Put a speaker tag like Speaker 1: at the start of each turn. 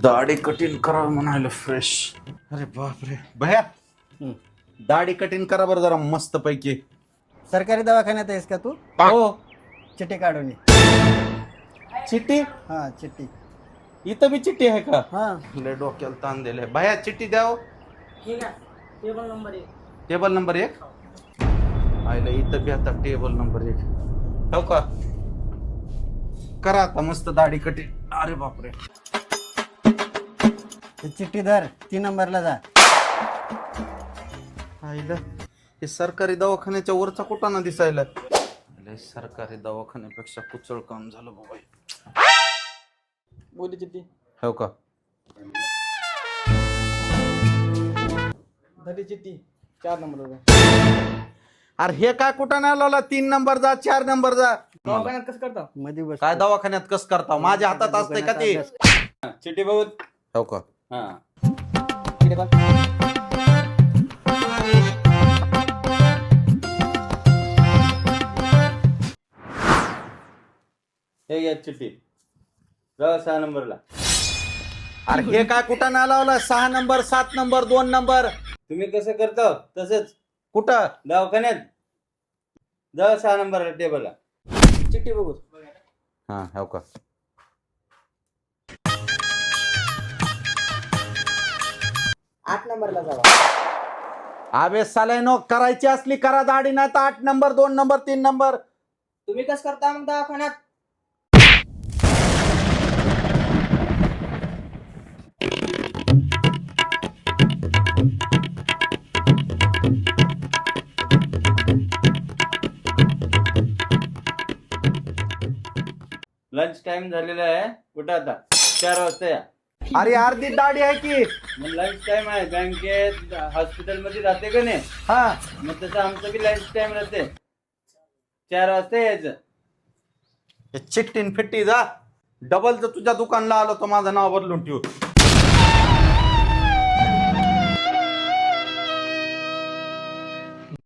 Speaker 1: दाढी कटिंग करा म्हणायला फ्रेश. अरे बापरे भया, दाढी कटिंग करा बरं जरा मस्त पैकी.
Speaker 2: सरकारी दवाखान्यात आहेस का तू?
Speaker 1: हो.
Speaker 2: चिठ्ठी काढून ये.
Speaker 1: चिठ्ठी?
Speaker 2: हा चिठ्ठी.
Speaker 1: इथं बी चिठ्ठी आहे का?
Speaker 2: हा
Speaker 1: लय डोक्याला ताण दिले भया. चिठ्ठी द्याव.
Speaker 2: Table number 1.
Speaker 1: Table number 1. आयला इथं बी आता टेबल नंबर 1. हो का? करा आता मस्त दाढी कटिंग. अरे बापरे.
Speaker 2: चिठ्ठी धर, 3 नंबरला जा.
Speaker 1: आईला हे सरकारी दवाखान्याच्या वरचा कुठं दिसायला. लय सरकारी दवाखान्यापेक्षा कुचळ काम झालं बाबा.
Speaker 2: बोली चिठ्ठी.
Speaker 1: हो का?
Speaker 2: धरी चिठ्ठी, 4 नंबरला जा.
Speaker 1: अरे हे काय कुठं नाही लावला. 3 नंबर जा, 4 नंबर जा.
Speaker 2: दवाखान्यात कसं करता? मध्ये बस.
Speaker 1: काय दवाखान्यात कस करता? माझ्या हातात असतंय का ते?
Speaker 3: चिठ्ठी बघू.
Speaker 1: हो का?
Speaker 3: हा
Speaker 2: इकडे बघ.
Speaker 3: हे घ्या चिठ्ठी. जाऊ 6 नंबरला.
Speaker 1: अरे हे काय कुठं नाही लावला. 6 नंबर, 7 नंबर, 2 नंबर.
Speaker 3: तुम्ही कसं करता तसंच
Speaker 1: कुठं?
Speaker 3: दवाखान्यात जाऊ 6 नंबरला टेबलला.
Speaker 2: चिठ्ठी बघू.
Speaker 1: हा हो का?
Speaker 2: 8 नंबरला जावा.
Speaker 1: अबे साले नो, करायची असली करा दाढी, नाही तर 8 नंबर, 2 नंबर, 3 नंबर.
Speaker 2: तुम्ही कसं करता मग दवाखान्यात?
Speaker 3: लंच टाइम झालेला आहे. कुठं आता? 4 वाजता या.
Speaker 1: अरे अर्धी दाढी आहे की.
Speaker 3: मग लंच टाइम आहे. बँकेत हॉस्पिटलमध्ये राहते का नाही?
Speaker 1: हा
Speaker 3: मग तसं आमचं बी लंच टाइम राहते. 4 वाजता यायचं.
Speaker 1: चिकटीन फिट्टी जा. डबल जर तुझ्या दुकानला आलो तर माझं नाव बदलून ठेवू.